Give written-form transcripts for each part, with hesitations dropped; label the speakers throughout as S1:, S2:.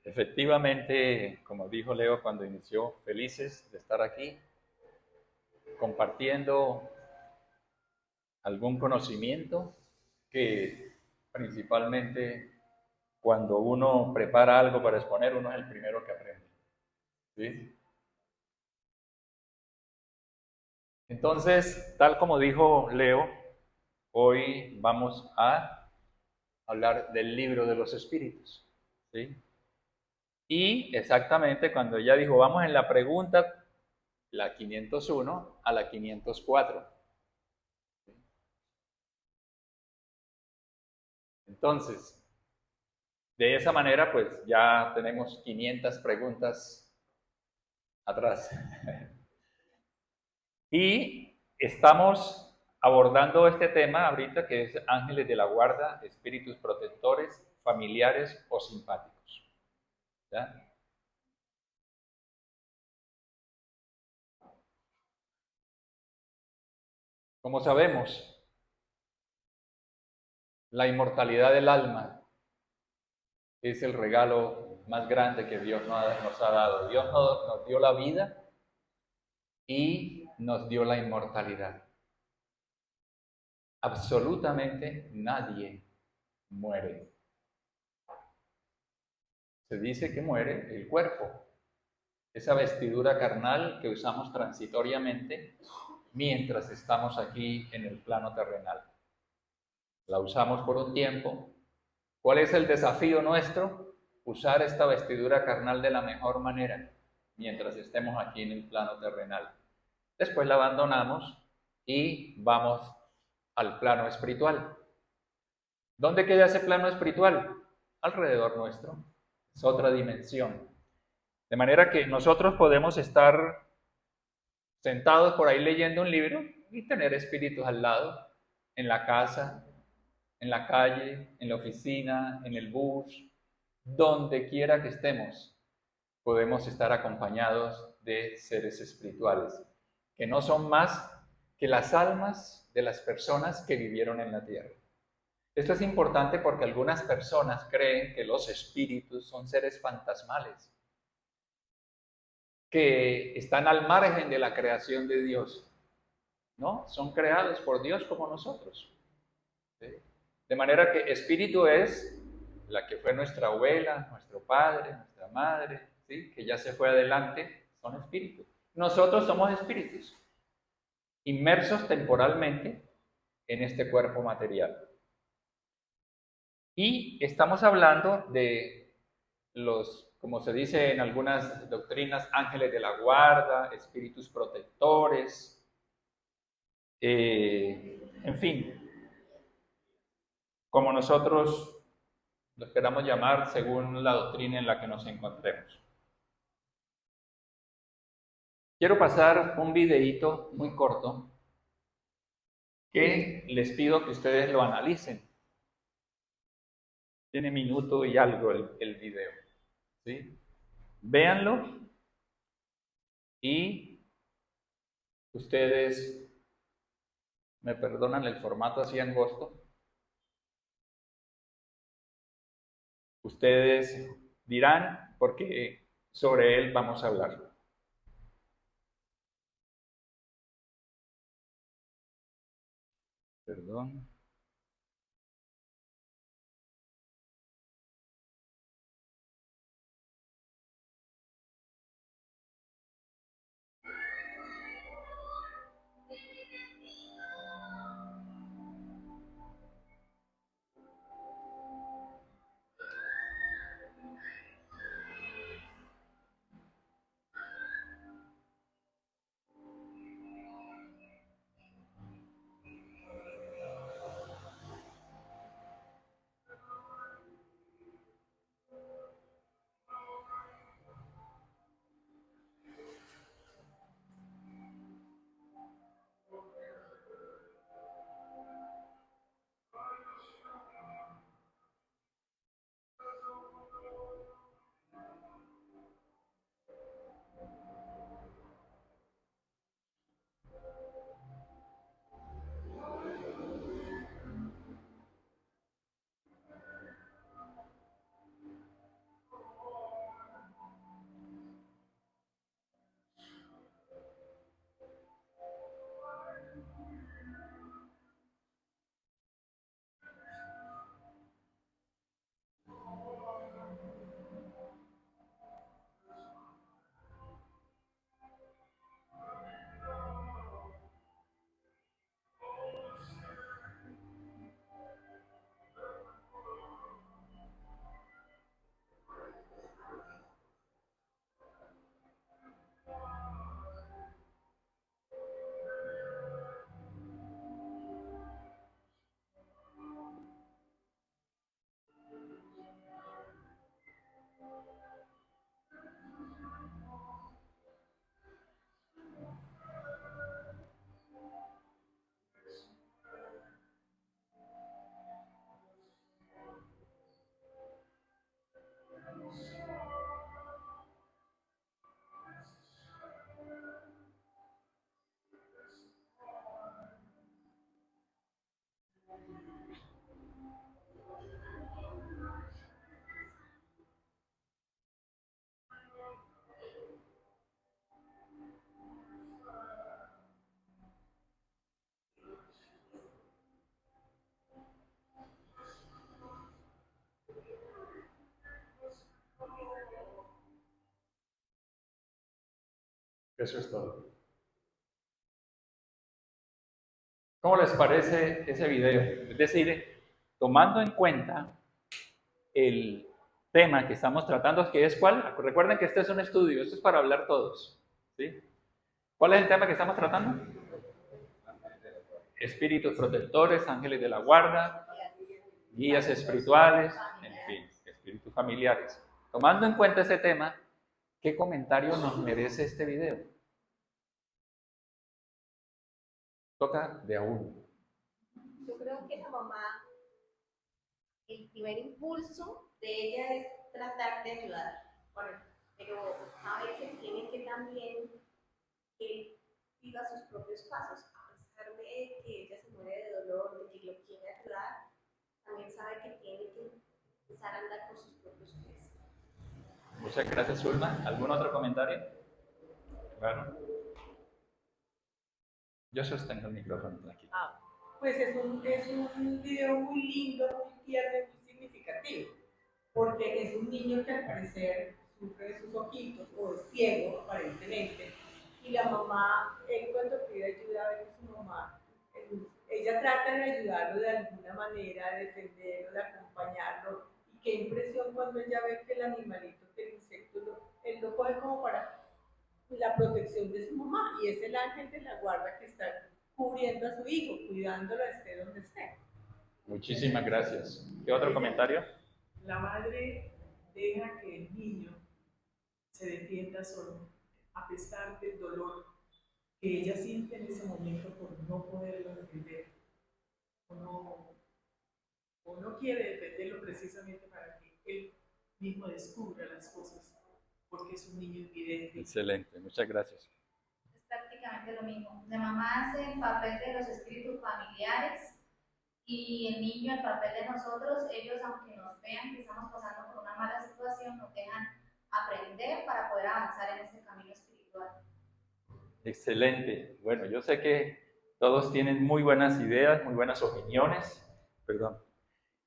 S1: Efectivamente, como dijo Leo cuando inició, felices de estar aquí compartiendo algún conocimiento que principalmente cuando uno prepara algo para exponer, uno es el primero que aprende. ¿Sí? Entonces, tal como dijo Leo, hoy vamos a hablar del libro de los espíritus. ¿Sí? Y exactamente cuando ella dijo, vamos en la pregunta, la 501 a la 504. Entonces, de esa manera, pues ya tenemos 500 preguntas atrás. Y estamos abordando este tema ahorita que es ángeles de la guarda, espíritus protectores, familiares o simpáticos. ¿Ya? Como sabemos, la inmortalidad del alma es el regalo más grande que Dios nos ha dado. Dios nos dio la vida y nos dio la inmortalidad. Absolutamente nadie muere. Se dice que muere el cuerpo, esa vestidura carnal que usamos transitoriamente mientras estamos aquí en el plano terrenal. La usamos por un tiempo. ¿Cuál es el desafío nuestro? Usar esta vestidura carnal de la mejor manera mientras estemos aquí en el plano terrenal. Después la abandonamos y vamos al plano espiritual. ¿Dónde queda ese plano espiritual? Alrededor nuestro. Es otra dimensión. De manera que nosotros podemos estar sentados por ahí leyendo un libro y tener espíritus al lado, en la casa, en la calle, en la oficina, en el bus, donde quiera que estemos, podemos estar acompañados de seres espirituales, que no son más que las almas de las personas que vivieron en la tierra. Esto es importante porque algunas personas creen que los espíritus son seres fantasmales, que están al margen de la creación de Dios. ¿No? Son creados por Dios como nosotros. ¿Sí? De manera que espíritu es la que fue nuestra abuela, nuestro padre, nuestra madre, ¿sí? Que ya se fue adelante, son espíritus. Nosotros somos espíritus, inmersos temporalmente en este cuerpo material. Y estamos hablando de los, como se dice en algunas doctrinas, ángeles de la guarda, espíritus protectores, en fin, como nosotros los queramos llamar según la doctrina en la que nos encontremos. Quiero pasar un videíto muy corto que les pido que ustedes lo analicen. Tiene minuto y algo el video. ¿Sí? Véanlo y ustedes me perdonan el formato así angosto. Ustedes dirán porque sobre él vamos a hablar. Perdón. Eso es todo. ¿Cómo les parece ese video? Es decir, tomando en cuenta el tema que estamos tratando, que es ¿cuál? Recuerden que este es un estudio, esto es para hablar todos, ¿sí? ¿Cuál es el tema que estamos tratando? Espíritus protectores, ángeles de la guarda, guías espirituales, en fin, espíritus familiares. Tomando en cuenta ese tema, ¿qué comentario nos merece este video? Toca de a uno.
S2: Yo creo que la mamá, el primer impulso de ella es tratar de ayudar, pero sabe que tiene que también que siga sus propios pasos, a pesar de que ella se muere de dolor, de que lo quiere ayudar, también sabe que tiene que empezar a andar por sus propios pies.
S1: Muchas gracias, Zulma. ¿Algún otro comentario? Claro. Yo sostengo el micrófono aquí.
S3: Pues es un video muy lindo, muy tierno y muy significativo, porque es un niño que al parecer sufre de sus ojitos o es ciego aparentemente, y la mamá, él cuando pide ayuda ve que su mamá, ella trata de ayudarlo de alguna manera, de defenderlo, de acompañarlo, y qué impresión cuando ella ve que el animalito, que el insecto, él lo coge como para la protección de su mamá, y es el ángel de la guarda que está cubriendo a su hijo, cuidándolo esté donde esté.
S1: Muchísimas gracias. ¿Qué otro comentario?
S4: La madre deja que el niño se defienda solo, a pesar del dolor que ella siente en ese momento por no poderlo defender, o no quiere defenderlo precisamente para que él mismo descubra las cosas, porque es un niño invidente.
S1: Excelente, muchas gracias.
S5: Es prácticamente lo mismo. La mamá hace el papel de los espíritus familiares y el niño el papel de nosotros. Ellos, aunque nos vean que estamos pasando por una mala situación, nos dejan aprender para poder avanzar en este camino espiritual.
S1: Excelente. Bueno, yo sé que todos tienen muy buenas ideas, muy buenas opiniones, perdón,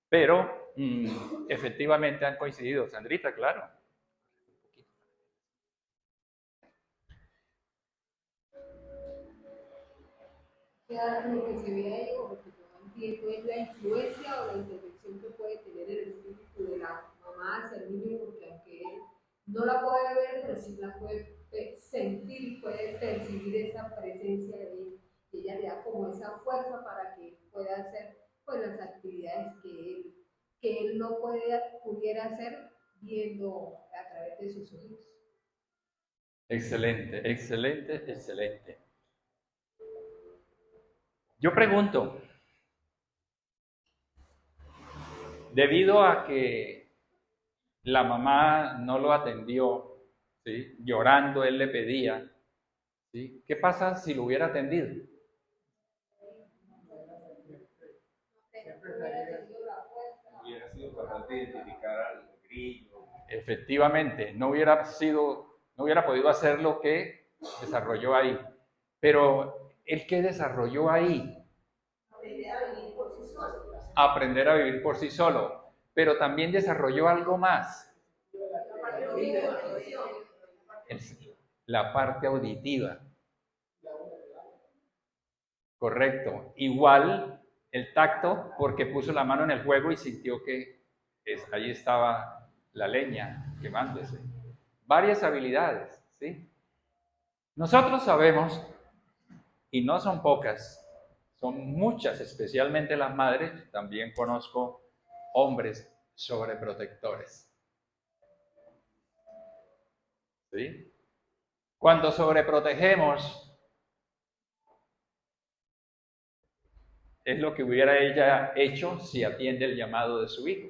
S1: pero efectivamente han coincidido. Sandrita, claro.
S6: Lo que se ve ahí, o lo que yo entiendo, es la influencia o la intervención que puede tener el espíritu de la mamá hacia el niño, porque aunque él no la puede ver, pero sí la puede sentir y puede percibir esa presencia de él. Y ella le da como esa fuerza para que pueda hacer pues, las actividades que él no pudiera hacer viendo a través de sus ojos.
S1: Excelente, excelente, excelente. Yo pregunto, debido a que la mamá no lo atendió, ¿sí? Llorando, él le pedía, ¿sí? ¿Qué pasa si lo hubiera atendido?
S7: Hubiera sido capaz de identificar al grillo.
S1: Efectivamente, no hubiera podido hacer lo que desarrolló ahí. Pero ¿el qué desarrolló ahí? Aprender a vivir por sí solo. Pero también desarrolló algo más. La parte auditiva. Correcto. Igual el tacto, porque puso la mano en el fuego y sintió que ahí estaba la leña quemándose. Varias habilidades, ¿sí? Nosotros sabemos, y no son pocas, son muchas, especialmente las madres, también conozco hombres sobreprotectores. ¿Sí? Cuando sobreprotegemos, es lo que hubiera ella hecho si atiende el llamado de su hijo.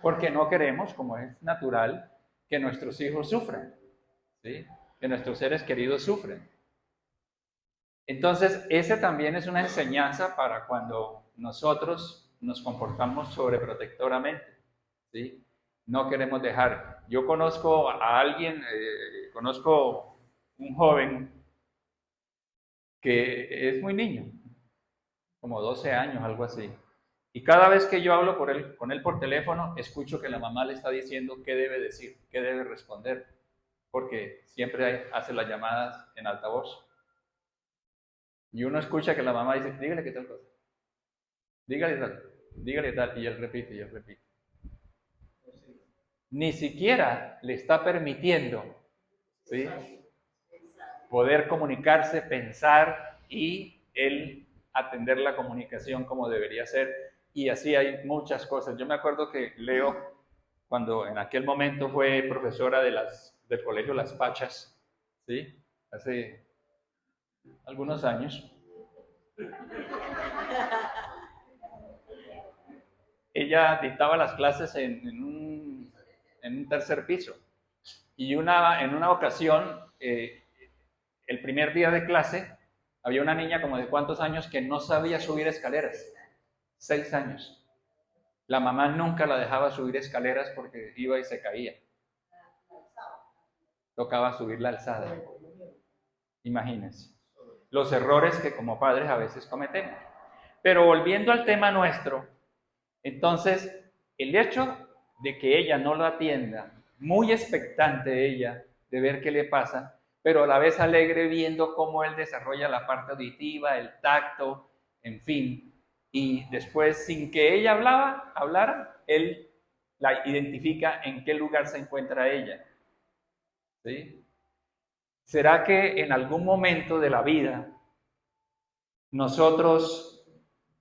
S1: porque no queremos, como es natural, que nuestros hijos sufran, ¿sí? Que nuestros seres queridos sufren. Entonces, ese también es una enseñanza para cuando nosotros nos comportamos sobreprotectoramente, ¿sí? No queremos dejar. Yo conozco a alguien, conozco un joven que es muy niño, como 12 años, algo así. Y cada vez que yo hablo con él por teléfono, escucho que la mamá le está diciendo qué debe decir, qué debe responder, porque siempre hace las llamadas en altavoz. Y uno escucha que la mamá dice, dígale qué tal cosa, dígale tal, y él repite, y él repite. Ni siquiera le está permitiendo, ¿sí?, poder comunicarse, pensar y él atender la comunicación como debería ser. Y así hay muchas cosas. Yo me acuerdo que Leo, cuando en aquel momento fue profesora del colegio Las Pachas, ¿sí?, hace algunos años, ella dictaba las clases en un tercer piso. Y en una ocasión, el primer día de clase, había una niña como de cuántos años que no sabía subir escaleras. 6 años. La mamá nunca la dejaba subir escaleras porque iba y se caía. Tocaba subir la alzada. Imagínense. Los errores que como padres a veces cometemos. Pero volviendo al tema nuestro, entonces, el hecho de que ella no lo atienda, muy expectante ella de ver qué le pasa, pero a la vez alegre viendo cómo él desarrolla la parte auditiva, el tacto, en fin. Y después, sin que ella hablara, él la identifica en qué lugar se encuentra ella. ¿Sí? ¿Será que en algún momento de la vida nosotros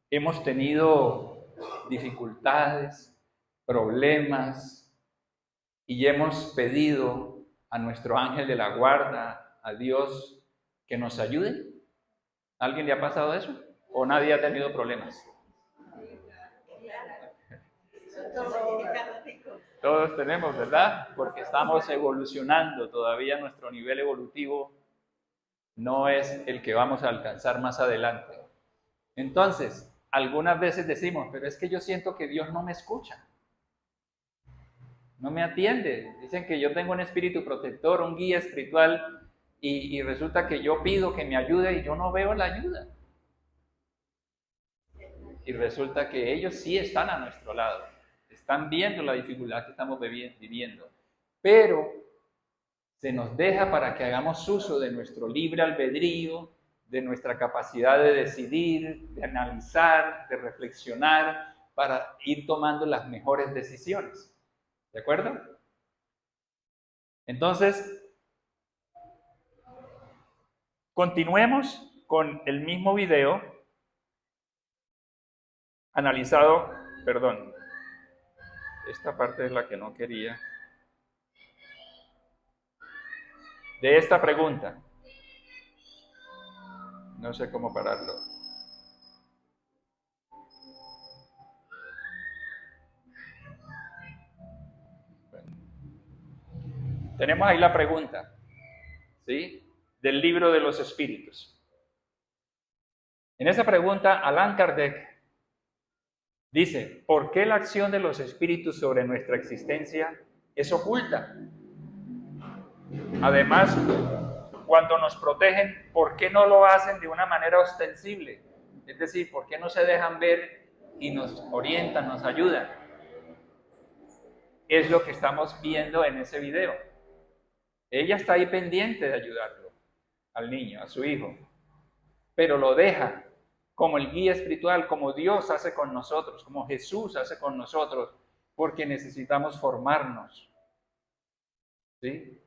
S1: hemos tenido dificultades, problemas, y hemos pedido a nuestro ángel de la guarda, a Dios, que nos ayude? ¿A alguien le ha pasado eso? ¿O nadie ha tenido problemas? Todos tenemos, ¿verdad? Porque estamos evolucionando, todavía nuestro nivel evolutivo no es el que vamos a alcanzar más adelante. Entonces, algunas veces decimos, pero es que yo siento que Dios no me escucha, no me atiende. Dicen que yo tengo un espíritu protector, un guía espiritual, y resulta que yo pido que me ayude y yo no veo la ayuda. Y resulta que ellos sí están a nuestro lado, están viendo la dificultad que estamos viviendo, pero se nos deja para que hagamos uso de nuestro libre albedrío, de nuestra capacidad de decidir, de analizar, de reflexionar, para ir tomando las mejores decisiones. ¿De acuerdo? Entonces, continuemos con el mismo video analizado, perdón, esta parte es la que no quería, de esta pregunta. No sé cómo pararlo. Bueno. Tenemos ahí la pregunta, ¿sí?, del libro de los espíritus. En esa pregunta, Allan Kardec dice, ¿por qué la acción de los espíritus sobre nuestra existencia es oculta? Además, cuando nos protegen, ¿por qué no lo hacen de una manera ostensible? Es decir, ¿por qué no se dejan ver y nos orientan, nos ayudan? Es lo que estamos viendo en ese video. Ella está ahí pendiente de ayudarlo, al niño, a su hijo, pero lo deja como el guía espiritual, como Dios hace con nosotros, como Jesús hace con nosotros, porque necesitamos formarnos, ¿sí?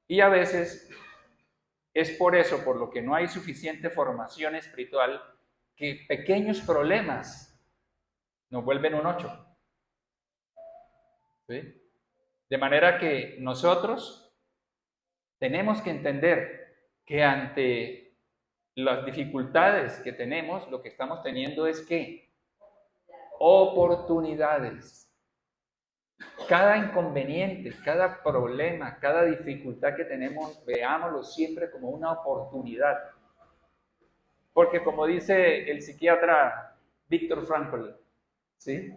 S1: Y a veces es por eso, por lo que no hay suficiente formación espiritual, que pequeños problemas nos vuelven un 8. ¿Sí? De manera que nosotros tenemos que entender que ante las dificultades que tenemos, lo que estamos teniendo es ¿qué? Oportunidades. Cada inconveniente, cada problema, cada dificultad que tenemos, veámoslo siempre como una oportunidad. Porque como dice el psiquiatra Viktor Frankl, ¿sí?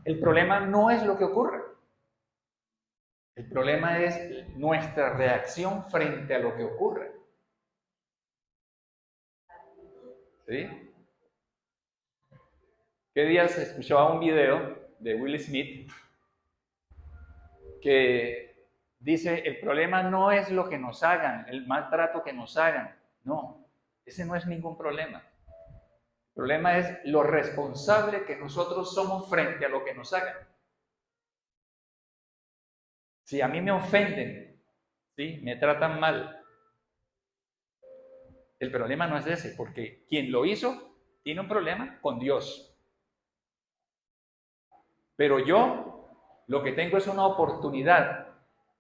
S1: El problema no es lo que ocurre. El problema es nuestra reacción frente a lo que ocurre. ¿Sí? ¿Qué días escuchaba un video de Will Smith que dice, el problema no es lo que nos hagan, el maltrato que nos hagan? No, ese no es ningún problema. El problema es lo responsable que nosotros somos frente a lo que nos hagan. Si a mí me ofenden, ¿sí? Me tratan mal, el problema no es ese, porque quien lo hizo tiene un problema con Dios. Pero yo lo que tengo es una oportunidad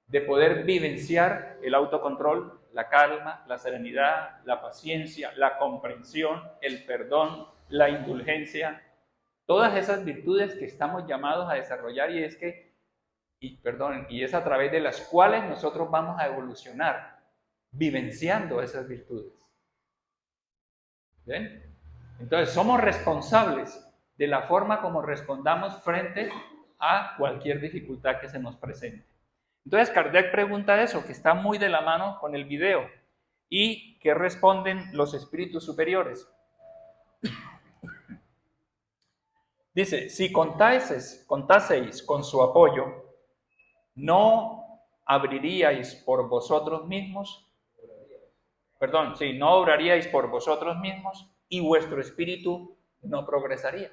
S1: de poder vivenciar el autocontrol, la calma, la serenidad, la paciencia, la comprensión, el perdón, la indulgencia, todas esas virtudes que estamos llamados a desarrollar y es a través de las cuales nosotros vamos a evolucionar, vivenciando esas virtudes. ¿Ven? Entonces somos responsables de la forma como respondamos frente a cualquier dificultad que se nos presente. Entonces Kardec pregunta eso, que está muy de la mano con el video. ¿Y qué responden los espíritus superiores? Dice, si contaseis con su apoyo, ¿no abriríais por vosotros mismos? No obraríais por vosotros mismos y vuestro espíritu no progresaría.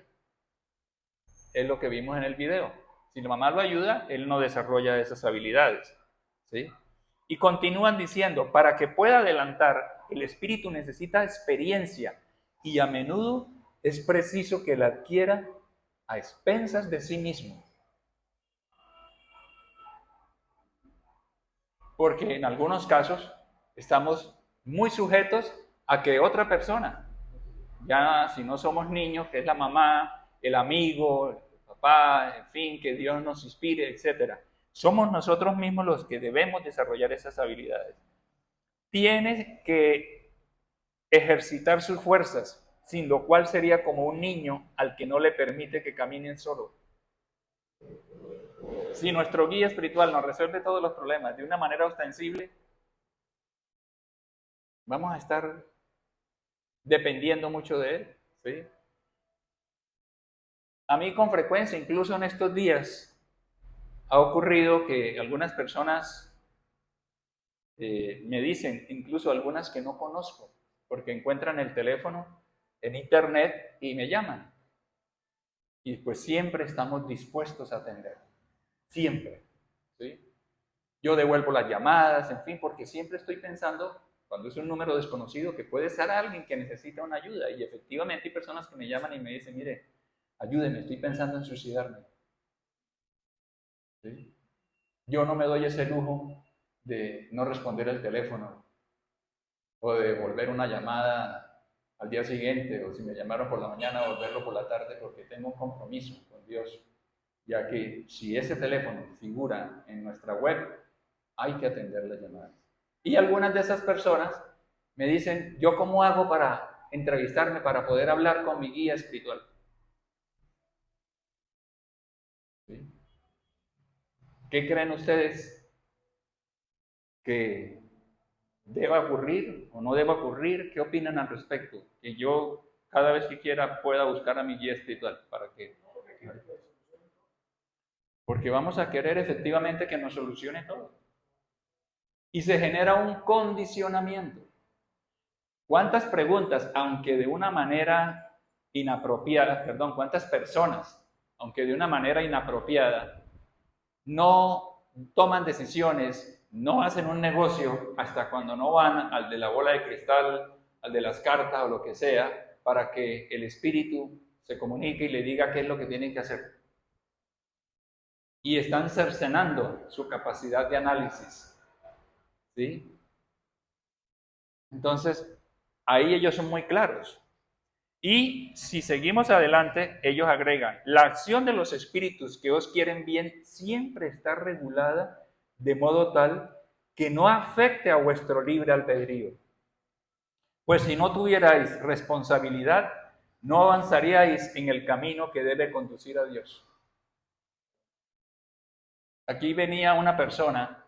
S1: Es lo que vimos en el video. Si la mamá lo ayuda, él no desarrolla esas habilidades. ¿Sí? Y continúan diciendo, para que pueda adelantar, el espíritu necesita experiencia y a menudo es preciso que la adquiera a expensas de sí mismo. Porque en algunos casos estamos muy sujetos a que otra persona, ya si no somos niños, que es la mamá, el amigo, el papá, en fin, que Dios nos inspire, etc. Somos nosotros mismos los que debemos desarrollar esas habilidades. Tiene que ejercitar sus fuerzas, sin lo cual sería como un niño al que no le permite que camine solo. Si nuestro guía espiritual nos resuelve todos los problemas de una manera ostensible, vamos a estar dependiendo mucho de él. ¿Sí? A mí con frecuencia, incluso en estos días, ha ocurrido que algunas personas me dicen, incluso algunas que no conozco, porque encuentran el teléfono en internet y me llaman. Y pues siempre estamos dispuestos a atender. Siempre. ¿Sí? Yo devuelvo las llamadas, en fin, porque siempre estoy pensando, cuando es un número desconocido, que puede ser alguien que necesita una ayuda. Y efectivamente hay personas que me llaman y me dicen, mire, ayúdeme, estoy pensando en suicidarme. ¿Sí? Yo no me doy ese lujo de no responder el teléfono o de devolver una llamada al día siguiente, o si me llamaron por la mañana, volverlo por la tarde, porque tengo un compromiso con Dios, ya que si ese teléfono figura en nuestra web, hay que atender las llamadas. Y algunas de esas personas me dicen, ¿yo cómo hago para entrevistarme, para poder hablar con mi guía espiritual? ¿Sí? ¿Qué creen ustedes que deba ocurrir o no deba ocurrir? ¿Qué opinan al respecto? Que yo cada vez que quiera pueda buscar a mi guía espiritual para que... Porque vamos a querer efectivamente que nos solucione todo. Y se genera un condicionamiento. ¿Cuántas preguntas, aunque de una manera inapropiada, cuántas personas, aunque de una manera inapropiada, no toman decisiones, no hacen un negocio hasta cuando no van al de la bola de cristal, al de las cartas o lo que sea, para que el espíritu se comunique y le diga qué es lo que tienen que hacer? Y están cercenando su capacidad de análisis. ¿Sí? Entonces, ahí ellos son muy claros. Y si seguimos adelante, ellos agregan, la acción de los espíritus que os quieren bien siempre está regulada de modo tal que no afecte a vuestro libre albedrío. Pues si no tuvierais responsabilidad, no avanzaríais en el camino que debe conducir a Dios. Aquí venía una persona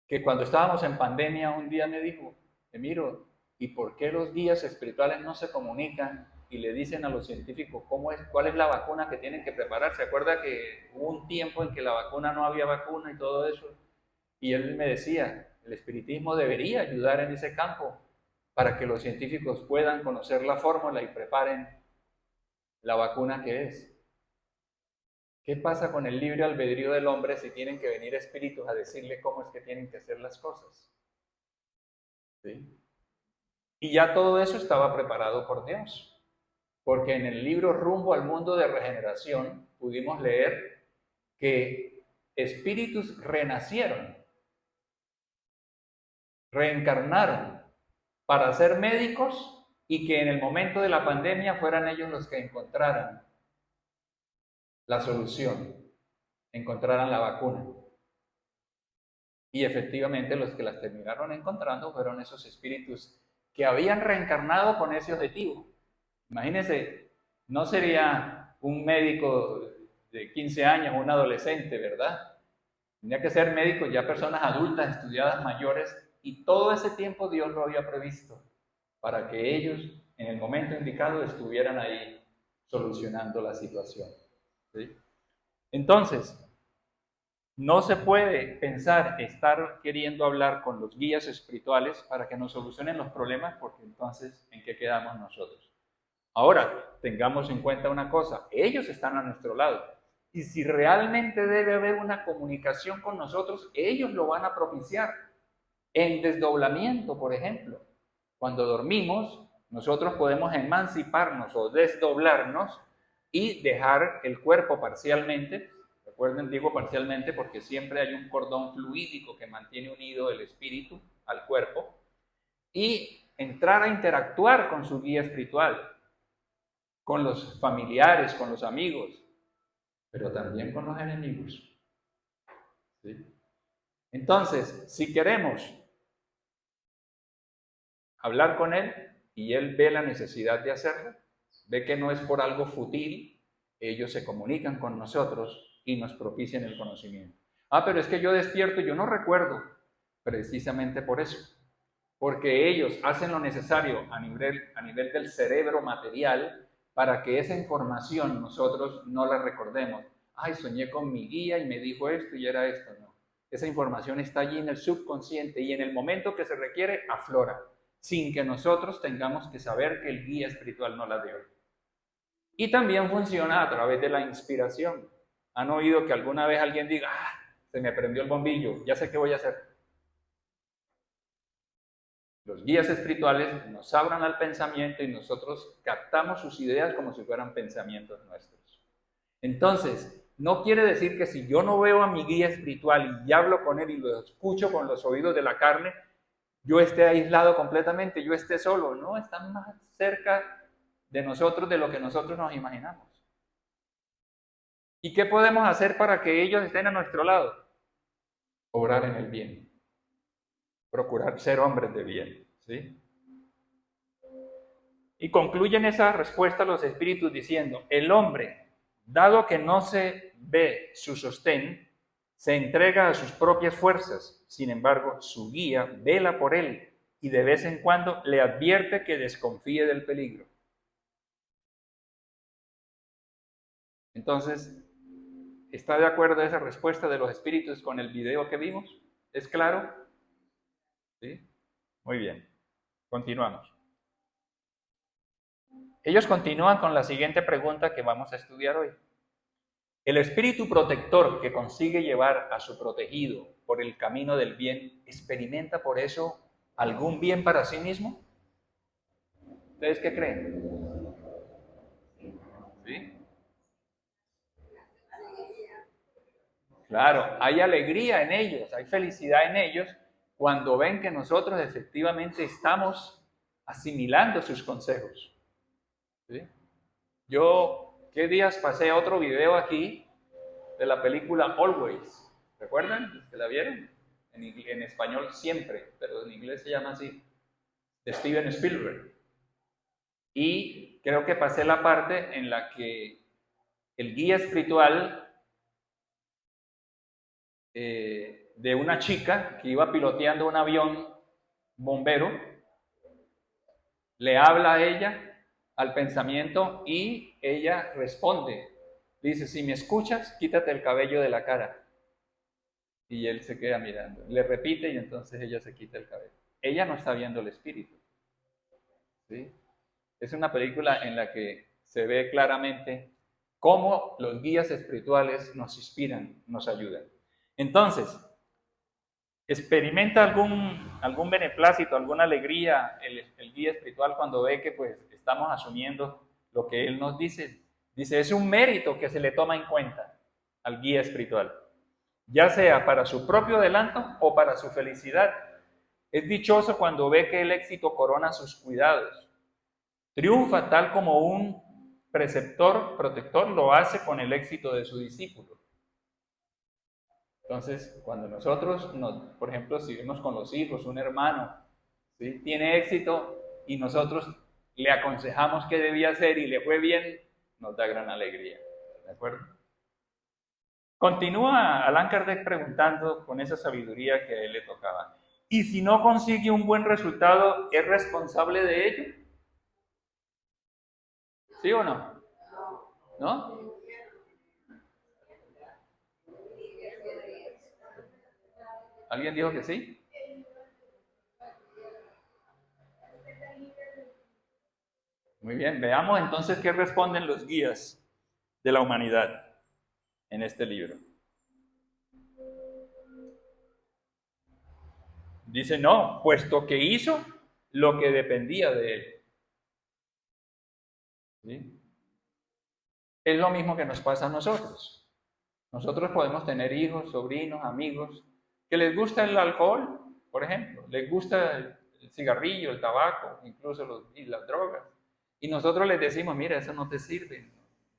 S1: que cuando estábamos en pandemia un día me dijo, Emiro, ¿y por qué los guías espirituales no se comunican y le dicen a los científicos cuál es la vacuna que tienen que preparar? ¿Se acuerda que hubo un tiempo en que la vacuna no había vacuna y todo eso? Y él me decía, el espiritismo debería ayudar en ese campo para que los científicos puedan conocer la fórmula y preparen la vacuna que es. ¿Qué pasa con el libre albedrío del hombre si tienen que venir espíritus a decirle cómo es que tienen que hacer las cosas? ¿Sí? Y ya todo eso estaba preparado por Dios, porque en el libro Rumbo al Mundo de Regeneración pudimos leer que espíritus renacieron, reencarnaron para ser médicos y que en el momento de la pandemia fueran ellos los que encontraran la solución, encontraran la vacuna. Y efectivamente los que las terminaron encontrando fueron esos espíritus que habían reencarnado con ese objetivo. Imagínense, no sería un médico de 15 años, un adolescente, ¿verdad? Tendría que ser médico ya personas adultas, estudiadas, mayores, y todo ese tiempo Dios lo había previsto para que ellos en el momento indicado estuvieran ahí solucionando la situación. ¿Sí? Entonces, no se puede pensar estar queriendo hablar con los guías espirituales para que nos solucionen los problemas, porque entonces, ¿en qué quedamos nosotros? Ahora, tengamos en cuenta una cosa, ellos están a nuestro lado. Y si realmente debe haber una comunicación con nosotros, ellos lo van a propiciar. En desdoblamiento, por ejemplo. Cuando dormimos, nosotros podemos emanciparnos o desdoblarnos y dejar el cuerpo parcialmente. Recuerden, digo parcialmente porque siempre hay un cordón fluídico que mantiene unido el espíritu al cuerpo, y entrar a interactuar con su guía espiritual, con los familiares, con los amigos, pero también con los enemigos. ¿Sí? Entonces, si queremos hablar con él y él ve la necesidad de hacerlo, ve que no es por algo fútil, ellos se comunican con nosotros y nos propician el conocimiento. Pero es que yo despierto y yo no recuerdo. Precisamente por eso, porque ellos hacen lo necesario a nivel del cerebro material para que esa información nosotros no la recordemos. Ay, soñé con mi guía y me dijo esto y era esto. No, esa información está allí en el subconsciente y en el momento que se requiere aflora, sin que nosotros tengamos que saber que el guía espiritual no la dio. Y también funciona a través de la inspiración. ¿Han oído que alguna vez alguien diga, se me prendió el bombillo, ya sé qué voy a hacer? Los guías espirituales nos abran al pensamiento y nosotros captamos sus ideas como si fueran pensamientos nuestros. Entonces, no quiere decir que si yo no veo a mi guía espiritual y hablo con él y lo escucho con los oídos de la carne, yo esté aislado completamente, yo esté solo. No, están más cerca de nosotros de lo que nosotros nos imaginamos. ¿Y qué podemos hacer para que ellos estén a nuestro lado? Obrar en el bien. Procurar ser hombres de bien. ¿Sí? Y concluyen esa respuesta los espíritus diciendo, el hombre, dado que no se ve su sostén, se entrega a sus propias fuerzas. Sin embargo, su guía vela por él y de vez en cuando le advierte que desconfíe del peligro. Entonces, ¿está de acuerdo esa respuesta de los espíritus con el video que vimos? ¿Es claro? ¿Sí? Muy bien. Continuamos. Ellos continúan con la siguiente pregunta que vamos a estudiar hoy. ¿El espíritu protector que consigue llevar a su protegido por el camino del bien, experimenta por eso algún bien para sí mismo? ¿Ustedes qué creen? ¿Sí? Claro, hay alegría en ellos, hay felicidad en ellos cuando ven que nosotros efectivamente estamos asimilando sus consejos. ¿Sí? Yo, ¿qué días pasé otro video aquí de la película Always? ¿Recuerdan? ¿Los que la vieron? En español Siempre, pero en inglés se llama así, de Steven Spielberg. Y creo que pasé la parte en la que el guía espiritual de una chica que iba piloteando un avión bombero le habla a ella al pensamiento y ella responde. Dice, si me escuchas, quítate el cabello de la cara. Y él se queda mirando. Le repite y entonces ella se quita el cabello. Ella no está viendo el espíritu. ¿Sí? Es una película en la que se ve claramente cómo los guías espirituales nos inspiran, nos ayudan. Entonces, ¿experimenta algún beneplácito, alguna alegría el guía espiritual cuando ve que pues estamos asumiendo lo que él nos dice? Dice, es un mérito que se le toma en cuenta al guía espiritual, ya sea para su propio adelanto o para su felicidad. Es dichoso cuando ve que el éxito corona sus cuidados. Triunfa tal como un preceptor, protector lo hace con el éxito de su discípulo. Entonces, cuando nosotros, por ejemplo, si vemos con los hijos, un hermano, ¿sí?, tiene éxito y nosotros le aconsejamos qué debía hacer y le fue bien, nos da gran alegría. ¿De acuerdo? Continúa Allan Kardec preguntando con esa sabiduría que a él le tocaba. ¿Y si no consigue un buen resultado, es responsable de ello? ¿Sí o no? ¿No? ¿Alguien dijo que sí? Muy bien, veamos entonces qué responden los guías de la humanidad en este libro. Dice, no, puesto que hizo lo que dependía de él. ¿Sí? Es lo mismo que nos pasa a nosotros. Nosotros podemos tener hijos, sobrinos, amigos, que les gusta el alcohol, por ejemplo, les gusta el cigarrillo, el tabaco, incluso y las drogas. Y nosotros les decimos, mira, eso no te sirve,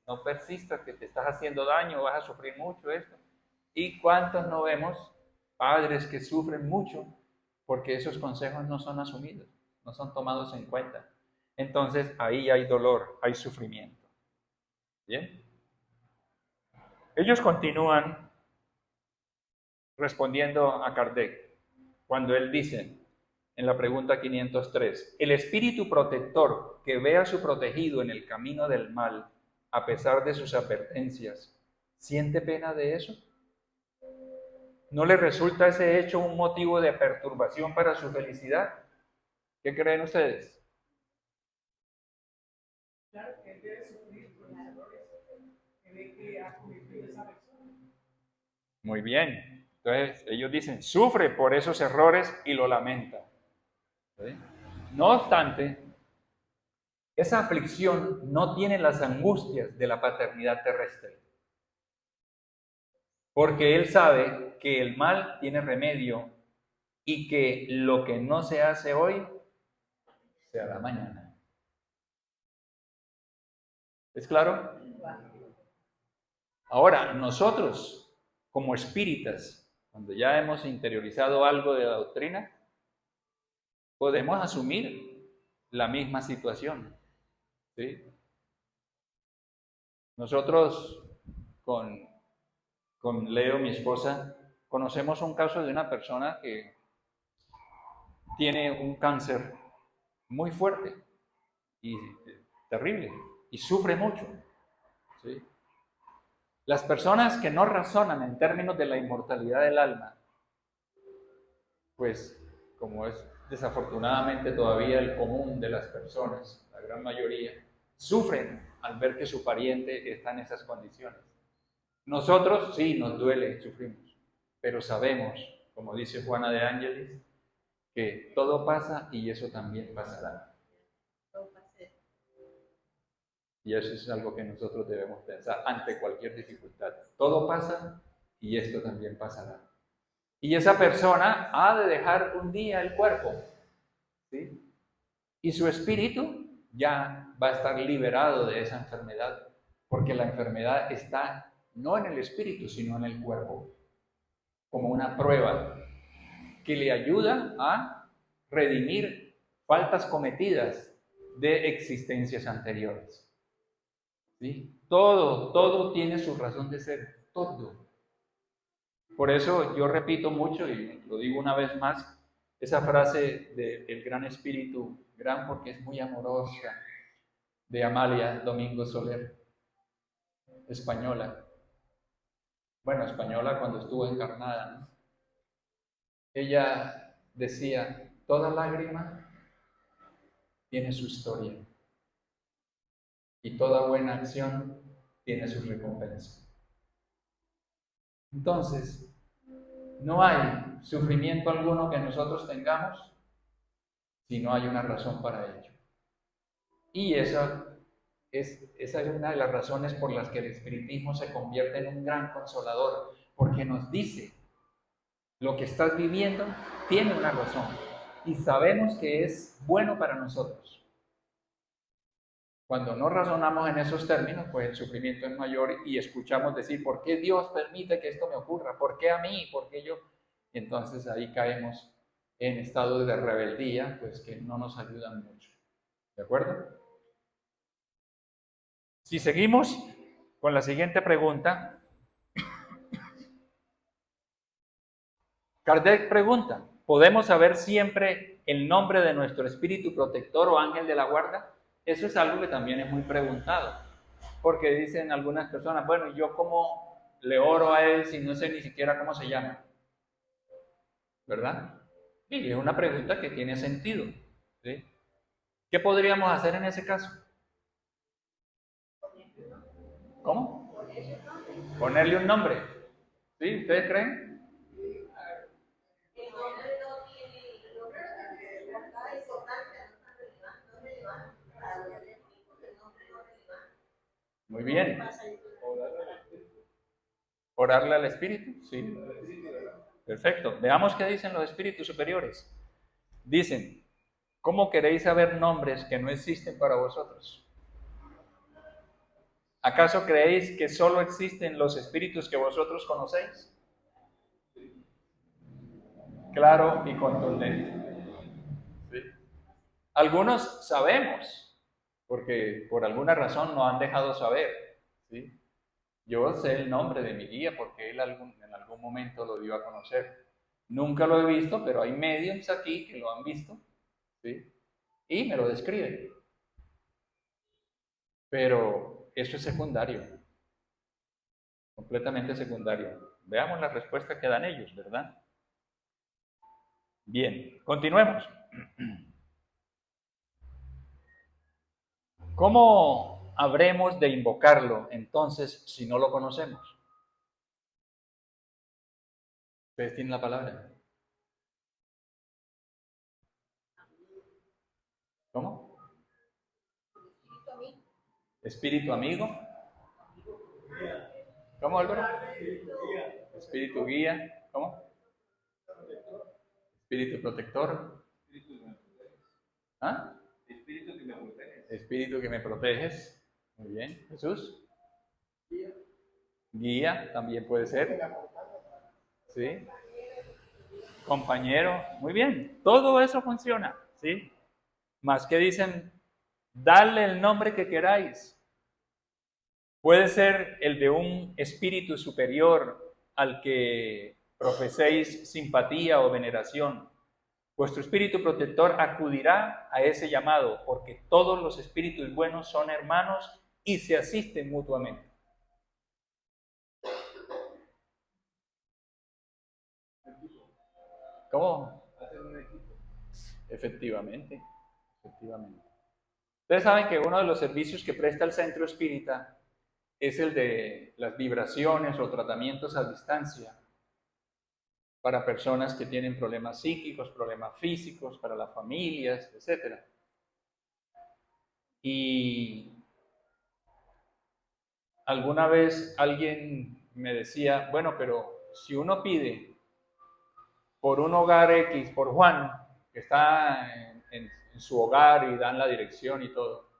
S1: no persistas, que te estás haciendo daño, vas a sufrir mucho esto. ¿Y cuántos no vemos padres que sufren mucho porque esos consejos no son asumidos, no son tomados en cuenta? Entonces ahí hay dolor, hay sufrimiento. ¿Bien? Ellos continúan respondiendo a Kardec cuando él dice en la pregunta 503, el espíritu protector que ve a su protegido en el camino del mal, a pesar de sus advertencias, ¿siente pena de eso? ¿No le resulta ese hecho un motivo de perturbación para su felicidad? ¿Qué creen ustedes?
S4: Claro que él debe sufrir por los errores que ve que ha cometido esa persona.
S1: Muy bien. Entonces, ellos dicen, sufre por esos errores y lo lamenta. ¿Sí? No obstante, esa aflicción no tiene las angustias de la paternidad terrestre. Porque él sabe que el mal tiene remedio y que lo que no se hace hoy, se hará mañana. ¿Es claro? Ahora, nosotros, como espíritas, cuando ya hemos interiorizado algo de la doctrina, podemos asumir la misma situación. ¿Sí? Nosotros, con Leo, mi esposa, conocemos un caso de una persona que tiene un cáncer muy fuerte y terrible y sufre mucho. ¿Sí? Las personas que no razonan en términos de la inmortalidad del alma, pues como es desafortunadamente todavía el común de las personas, la gran mayoría, sufren al ver que su pariente está en esas condiciones. Nosotros sí nos duele, sufrimos, pero sabemos, como dice Juana de Ángeles, que todo pasa y eso también pasará. Y eso es algo que nosotros debemos pensar ante cualquier dificultad. Todo pasa y esto también pasará. Y esa persona ha de dejar un día el cuerpo, ¿sí? Y su espíritu ya va a estar liberado de esa enfermedad, porque la enfermedad está no en el espíritu, sino en el cuerpo, como una prueba que le ayuda a redimir faltas cometidas de existencias anteriores. ¿Sí? Todo tiene su razón de ser, todo. Por eso yo repito mucho, y lo digo una vez más, esa frase del gran espíritu, gran porque es muy amorosa, de Amalia Domingo Soler, española. Bueno, española cuando estuvo encarnada, ¿no? Ella decía, toda lágrima tiene su historia y toda buena acción tiene su recompensa. Entonces, no hay sufrimiento alguno que nosotros tengamos si no hay una razón para ello. Y esa es una de las razones por las que el espiritismo se convierte en un gran consolador, porque nos dice, lo que estás viviendo tiene una razón y sabemos que es bueno para nosotros. Cuando no razonamos en esos términos, pues el sufrimiento es mayor y escuchamos decir, ¿por qué Dios permite que esto me ocurra? ¿Por qué a mí? ¿Por qué yo? Y entonces ahí caemos en estado de rebeldía, pues que no nos ayudan mucho. ¿De acuerdo? Si seguimos con la siguiente pregunta, Kardec pregunta, ¿podemos saber siempre el nombre de nuestro espíritu protector o ángel de la guarda? Eso es algo que también es muy preguntado, porque dicen algunas personas, bueno, ¿yo cómo le oro a él si no sé ni siquiera cómo se llama? ¿Verdad? Y es una pregunta que tiene sentido, ¿sí? ¿Qué podríamos hacer en ese caso? ¿Cómo? Ponerle un nombre. ¿Sí? ¿Ustedes creen? Muy bien. ¿Orarle al espíritu? Sí. Perfecto. Veamos qué dicen los espíritus superiores. Dicen, ¿cómo queréis saber nombres que no existen para vosotros? ¿Acaso creéis que solo existen los espíritus que vosotros conocéis? Claro y contundente. ¿Sí? Algunos sabemos, porque por alguna razón nos han dejado saber. ¿Sí? Yo sé el nombre de mi guía porque él en algún momento lo dio a conocer. Nunca lo he visto, pero hay mediums aquí que lo han visto, ¿sí? Y me lo describen. Pero eso es secundario, completamente secundario. Veamos la respuesta que dan ellos, ¿verdad? Bien, continuemos. ¿Cómo habremos de invocarlo entonces si no lo conocemos? Ustedes tienen la palabra. ¿Cómo? Espíritu amigo. ¿Cómo, Álvaro? Espíritu guía. ¿Cómo? Espíritu protector. ¿Ah?
S7: Espíritu que me protege.
S1: Espíritu que me proteges. Muy bien. Jesús. Guía también puede ser. ¿Sí? Compañero. Muy bien. Todo eso funciona. ¿Sí? Más que dicen, dale el nombre que queráis. Puede ser el de un espíritu superior al que profeséis simpatía o veneración. Vuestro espíritu protector acudirá a ese llamado, porque todos los espíritus buenos son hermanos y se asisten mutuamente. ¿Cómo? Efectivamente. Ustedes saben que uno de los servicios que presta el Centro Espírita es el de las vibraciones o tratamientos a distancia para personas que tienen problemas psíquicos, problemas físicos, para las familias, etc. Y alguna vez alguien me decía, bueno, pero si uno pide por un hogar X, por Juan, que está en en su hogar y dan la dirección y todo.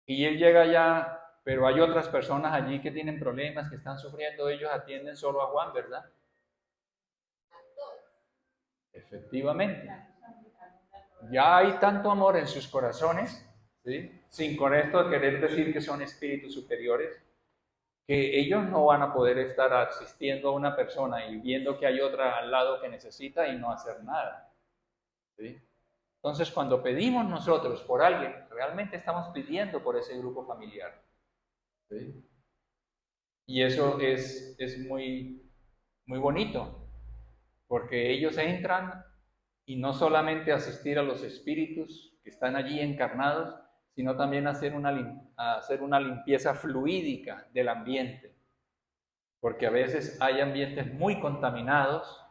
S1: Y él llega allá, pero hay otras personas allí que tienen problemas, que están sufriendo, ellos atienden solo a Juan, ¿verdad? Efectivamente. Ya hay tanto amor en sus corazones, ¿sí? Sin con esto querer decir que son espíritus superiores, que ellos no van a poder estar asistiendo a una persona y viendo que hay otra al lado que necesita y no hacer nada, ¿sí? Entonces, cuando pedimos nosotros por alguien, realmente estamos pidiendo por ese grupo familiar, ¿sí? Y eso es muy, muy bonito, porque ellos entran y no solamente asistir a los espíritus que están allí encarnados, sino también hacer una limpieza fluídica del ambiente, porque a veces hay ambientes muy contaminados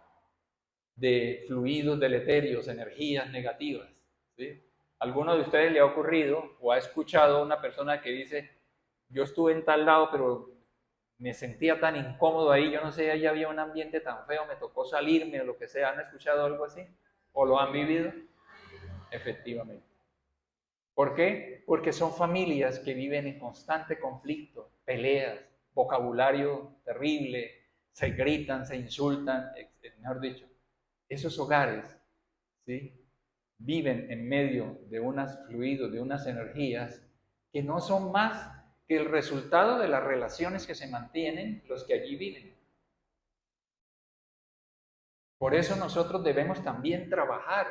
S1: de fluidos deleterios, energías negativas, ¿sí? ¿Alguno de ustedes le ha ocurrido o ha escuchado a una persona que dice, yo estuve en tal lado, pero me sentía tan incómodo ahí, yo no sé, ahí había un ambiente tan feo, me tocó salirme o lo que sea? ¿Han escuchado algo así? ¿O lo han vivido? Efectivamente. ¿Por qué? Porque son familias que viven en constante conflicto, peleas, vocabulario terrible, se gritan, se insultan, mejor dicho. Esos hogares, ¿sí?, viven en medio de unos fluidos, de unas energías que no son más que el resultado de las relaciones que se mantienen los que allí viven. Por eso nosotros debemos también trabajar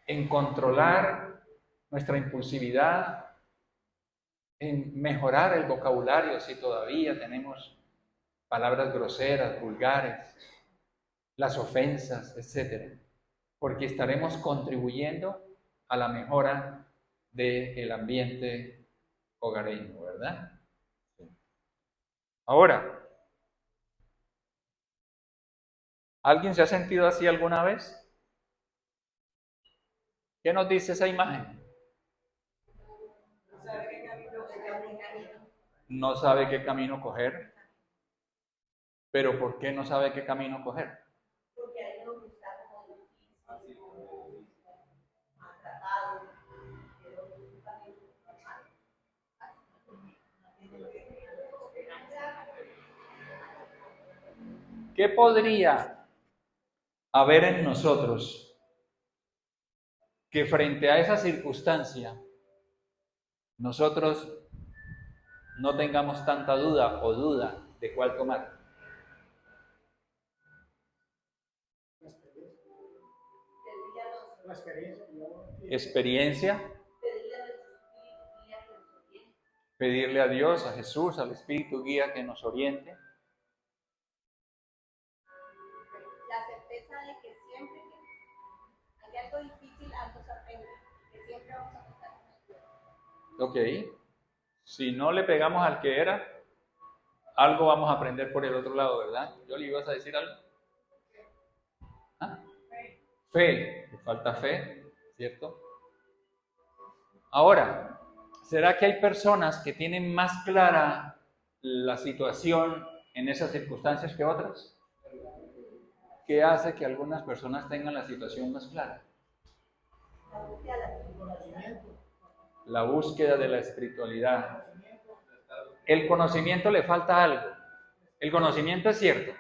S1: en controlar nuestra impulsividad, en mejorar el vocabulario si todavía tenemos palabras groseras, vulgares, las ofensas, etc. Porque estaremos contribuyendo a la mejora del ambiente hogareño, ¿verdad? Ahora, ¿alguien se ha sentido así alguna vez? ¿Qué nos dice esa imagen? No sabe qué camino coger. ¿Pero por qué no sabe qué camino coger?
S2: Porque hay uno que está como difícil, maltratado, pero también
S1: ¿Qué podría haber en nosotros que frente a esa circunstancia nosotros no tengamos tanta duda de cuál tomar? Experiencia, pedirle a Dios, a Jesús, al Espíritu guía que nos oriente.
S2: la certeza de que siempre que hay algo difícil, algo se aprende, que siempre vamos a contar con Dios.
S1: Ok, si no le pegamos al que era, algo vamos a aprender por el otro lado, ¿verdad? ¿Yoli, ibas a decir algo? ¿Ah? Fe, le falta fe, ¿cierto? Ahora, ¿será que hay personas que tienen más clara la situación en esas circunstancias que otras? ¿Qué hace que algunas personas tengan la situación más clara? La búsqueda de la espiritualidad. El conocimiento le falta algo. El conocimiento es cierto.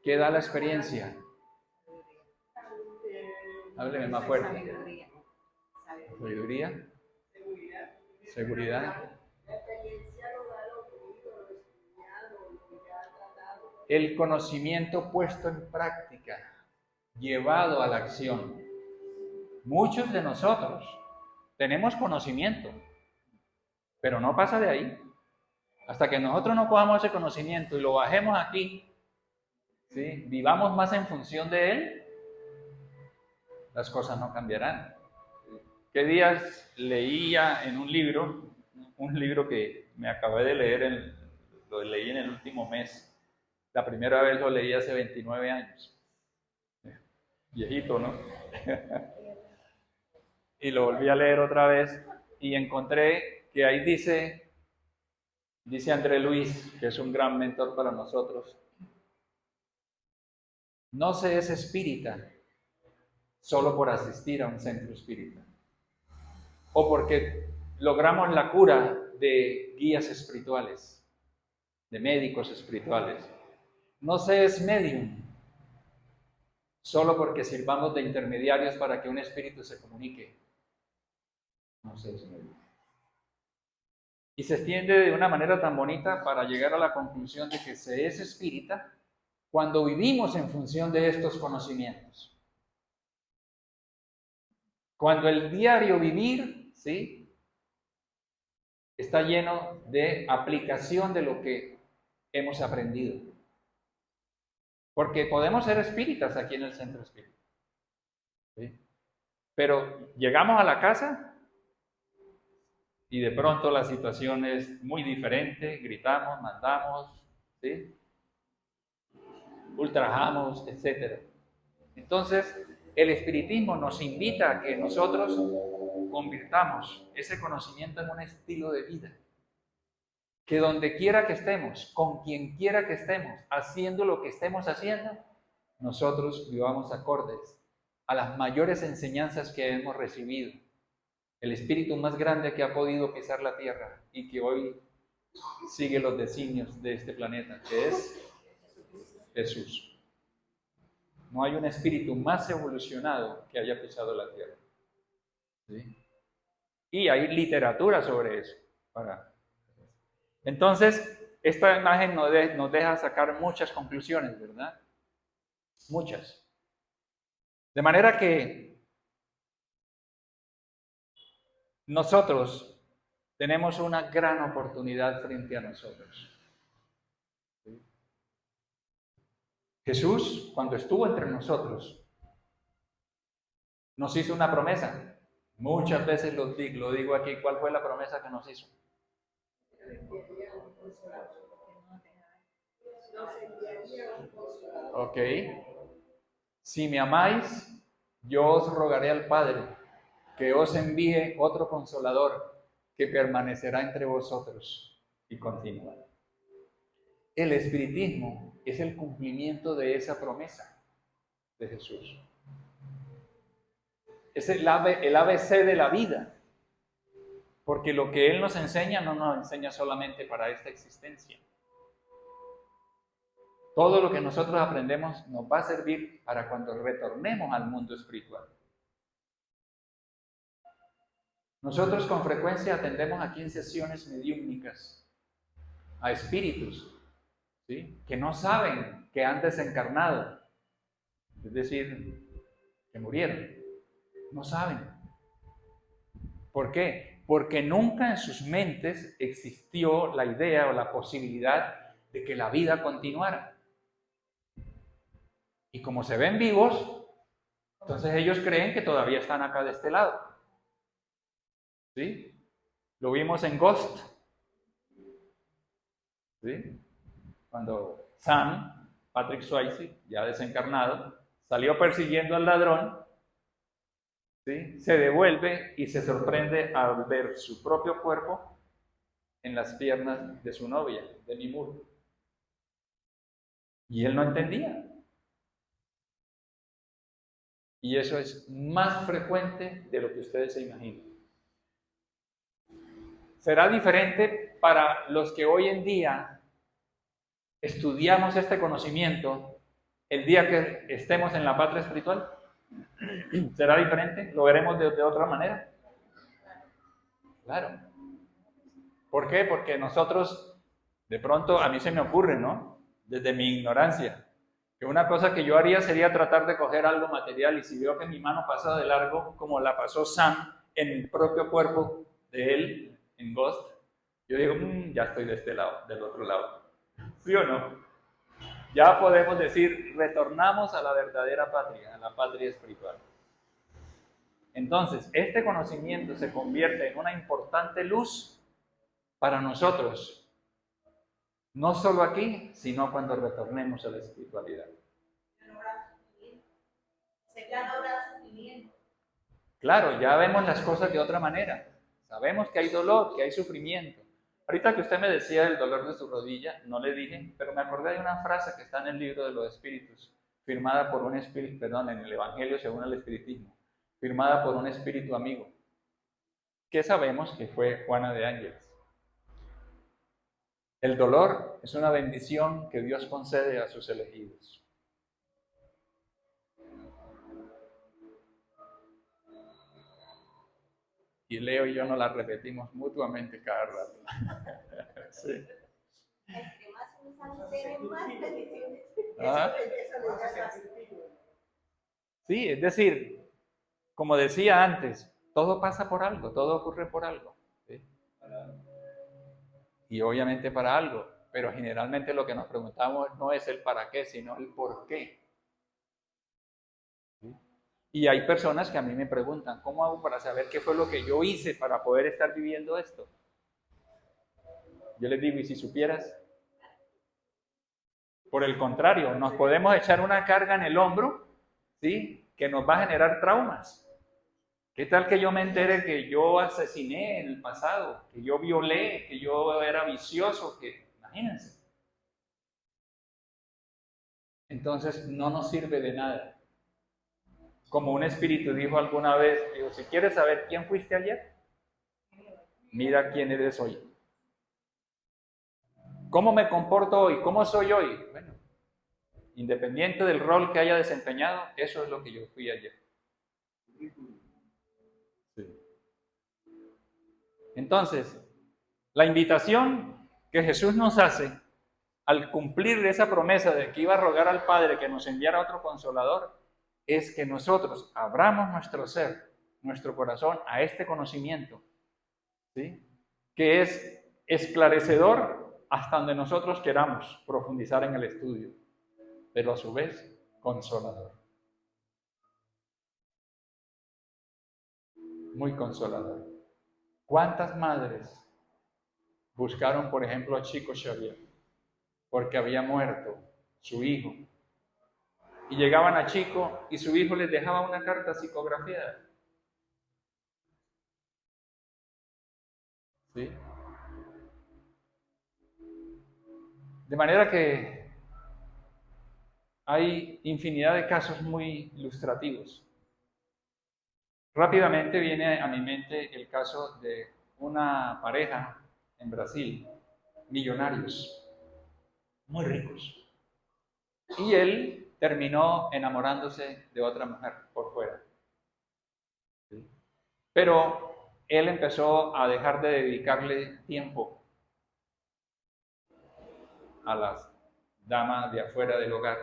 S1: ¿Qué da la experiencia? Hábleme más fuerte. Sabiduría. Seguridad. El conocimiento puesto en práctica, llevado a la acción. Muchos de nosotros tenemos conocimiento, pero no pasa de ahí. Hasta que nosotros no cojamos ese conocimiento y lo bajemos aquí, ¿sí?, vivamos más en función de él, las cosas no cambiarán. ¿Qué días leía en un libro que me acabé de leer, lo leí en el último mes? La primera vez lo leí hace 29 años. Viejito, ¿no? Y lo volví a leer otra vez y encontré que ahí dice André Luis, que es un gran mentor para nosotros: no se es espírita solo por asistir a un centro espírita, o porque logramos la cura de guías espirituales, de médicos espirituales. No se es medium solo porque sirvamos de intermediarios para que un espíritu se comunique. No se es medium. Y se extiende de una manera tan bonita para llegar a la conclusión de que se es espírita cuando vivimos en función de estos conocimientos. Cuando el diario vivir, ¿sí?, está lleno de aplicación de lo que hemos aprendido. Porque podemos ser espíritas aquí en el centro espírita, ¿sí? Pero llegamos a la casa y de pronto la situación es muy diferente, gritamos, mandamos, ¿sí?, ultrajamos, etc. Entonces, el espiritismo nos invita a que nosotros convirtamos ese conocimiento en un estilo de vida. Que donde quiera que estemos, con quien quiera que estemos, haciendo lo que estemos haciendo, nosotros vivamos acordes a las mayores enseñanzas que hemos recibido. El espíritu más grande que ha podido pisar la tierra y que hoy sigue los designios de este planeta, que es Jesús. No hay un espíritu más evolucionado que haya pisado la tierra, ¿sí? Y hay literatura sobre eso. Entonces, esta imagen nos deja sacar muchas conclusiones, ¿verdad? Muchas. De manera que nosotros tenemos una gran oportunidad frente a nosotros. ¿Sí? Jesús, cuando estuvo entre nosotros, nos hizo una promesa. Muchas veces lo digo aquí. ¿Cuál fue la promesa que nos hizo? Ok. Si me amáis, yo os rogaré al Padre que os envíe otro consolador que permanecerá entre vosotros y continúa. El espiritismo es el cumplimiento de esa promesa de Jesús. Es el ABC de la vida, porque lo que Él nos enseña no nos enseña solamente para esta existencia. Todo lo que nosotros aprendemos nos va a servir para cuando retornemos al mundo espiritual. Nosotros con frecuencia atendemos aquí en sesiones mediúmnicas a espíritus, ¿sí?, que no saben que han desencarnado, es decir, que murieron. No saben. ¿Por qué? Porque nunca en sus mentes existió la idea o la posibilidad de que la vida continuara. Y como se ven vivos, entonces ellos creen que todavía están acá de este lado. ¿Sí? Lo vimos en Ghost. ¿Sí? Cuando Sam, Patrick Swayze, ya desencarnado, salió persiguiendo al ladrón, ¿sí?, se devuelve y se sorprende al ver su propio cuerpo en las piernas de su novia, Demi Moore. Y él no entendía. Y eso es más frecuente de lo que ustedes se imaginan. Será diferente para los que hoy en día estudiamos este conocimiento el día que estemos en la patria espiritual. ¿Será diferente? ¿Lo veremos de otra manera? Claro. ¿Por qué? Porque nosotros, de pronto, a mí se me ocurre, ¿no?, desde mi ignorancia, que una cosa que yo haría sería tratar de coger algo material, y si veo que mi mano pasa de largo, como la pasó Sam en el propio cuerpo de él, en Ghost, yo digo, ya estoy de este lado, del otro lado. ¿Sí o no? Ya podemos decir, retornamos a la verdadera patria, a la patria espiritual. Entonces, este conocimiento se convierte en una importante luz para nosotros, no solo aquí, sino cuando retornemos a la espiritualidad. Claro, ya vemos las cosas de otra manera. Sabemos que hay dolor, que hay sufrimiento. Ahorita que usted me decía del dolor de su rodilla, no le dije, pero me acordé de una frase que está en el libro de los espíritus, firmada por un espíritu, perdón, en el Evangelio según el Espiritismo, firmada por un espíritu amigo, que sabemos que fue Juana de Ángeles. El dolor es una bendición que Dios concede a sus elegidos. Y Leo y yo nos la repetimos mutuamente cada rato. Sí.
S2: Entre más usan, tienen más bendiciones.
S1: Ah.
S3: Eso les hace
S1: Sí, es decir, como decía antes, todo pasa por algo, todo ocurre por algo. ¿Sí? Y obviamente para algo, pero generalmente lo que nos preguntamos no es el para qué, sino el por qué. ¿Sí? Y hay personas que a mí me preguntan, ¿cómo hago para saber qué fue lo que yo hice para poder estar viviendo esto? Yo les digo, ¿y si supieras? Por el contrario, nos podemos echar una carga en el hombro, ¿sí?, que nos va a generar traumas. ¿Qué tal que yo me entere que yo asesiné en el pasado, que yo violé, que yo era vicioso? Imagínense. Entonces no nos sirve de nada. Como un espíritu dijo alguna vez, digo, si quieres saber quién fuiste ayer, mira quién eres hoy. ¿Cómo me comporto hoy? ¿Cómo soy hoy? Bueno, independiente del rol que haya desempeñado, eso es lo que yo fui ayer. Sí. Entonces, la invitación que Jesús nos hace al cumplir esa promesa de que iba a rogar al Padre que nos enviara otro consolador, es que nosotros abramos nuestro ser, nuestro corazón a este conocimiento, ¿sí?, que es esclarecedor hasta donde nosotros queramos profundizar en el estudio, pero a su vez consolador. Muy consolador. ¿Cuántas madres buscaron, por ejemplo, a Chico Xavier porque había muerto su hijo? Y llegaban a Chico y su hijo les dejaba una carta psicografiada. ¿Sí? De manera que hay infinidad de casos muy ilustrativos. Rápidamente viene a mi mente el caso de una pareja en Brasil, millonarios, muy ricos. Y él terminó enamorándose de otra mujer por fuera. ¿Sí? Pero él empezó a dejar de dedicarle tiempo a las damas de afuera del hogar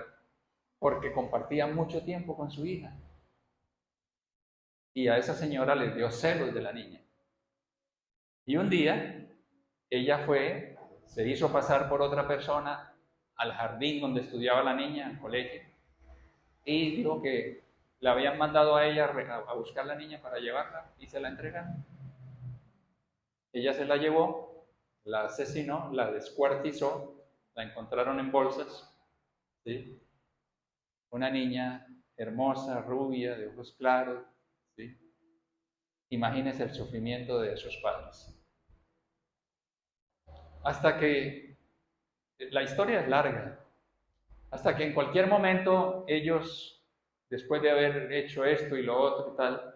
S1: porque compartía mucho tiempo con su hija. Y a esa señora le dio celos de la niña. Y un día ella se hizo pasar por otra persona al jardín donde estudiaba la niña, al colegio, y dijo que la habían mandado a ella a buscar a la niña para llevarla y se la entregaron. Ella se la llevó, la asesinó, la descuartizó, la encontraron en bolsas, ¿sí? Una niña hermosa, rubia, de ojos claros, ¿sí? Imagínense el sufrimiento de esos padres. Hasta que, la historia es larga, hasta que en cualquier momento ellos, después de haber hecho esto y lo otro y tal,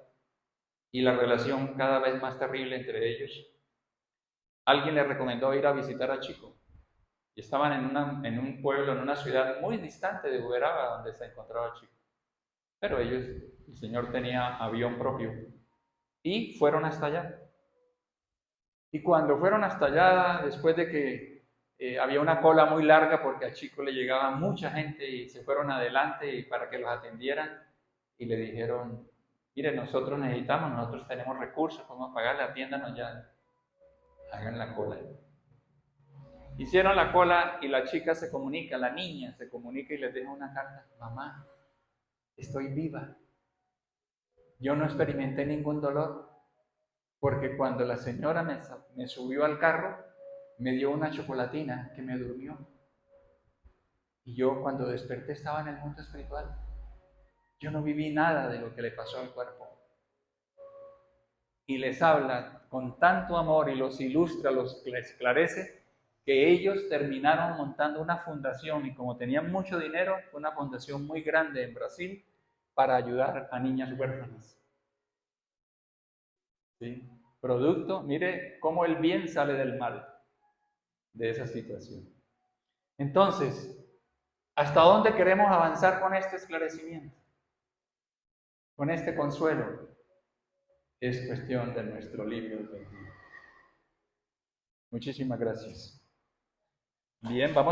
S1: y la relación cada vez más terrible entre ellos, alguien les recomendó ir a visitar a Chico. Y estaban en un pueblo, en una ciudad muy distante de Uberaba, donde se encontraba Chico. Pero ellos, el señor tenía avión propio, y fueron hasta allá. Y cuando fueron hasta allá, después de que había una cola muy larga porque a Chico le llegaba mucha gente y se fueron adelante para que los atendieran y le dijeron, mire, nosotros tenemos recursos, podemos pagarle, atiéndanos ya, hagan la cola. Hicieron la cola y la chica se comunica, la niña se comunica y les deja una carta, mamá, estoy viva, yo no experimenté ningún dolor, porque cuando la señora me subió al carro, me dio una chocolatina que me durmió. Y yo cuando desperté estaba en el mundo espiritual. Yo no viví nada de lo que le pasó al cuerpo. Y les habla con tanto amor y los ilustra, los esclarece, que ellos terminaron montando una fundación y como tenían mucho dinero, fue una fundación muy grande en Brasil para ayudar a niñas huérfanas. ¿Sí? Producto, mire cómo el bien sale del mal de esa situación. Entonces, ¿hasta dónde queremos avanzar con este esclarecimiento? Con este consuelo. Es cuestión de nuestro libre albedrío. Muchísimas gracias. Bien, vamos.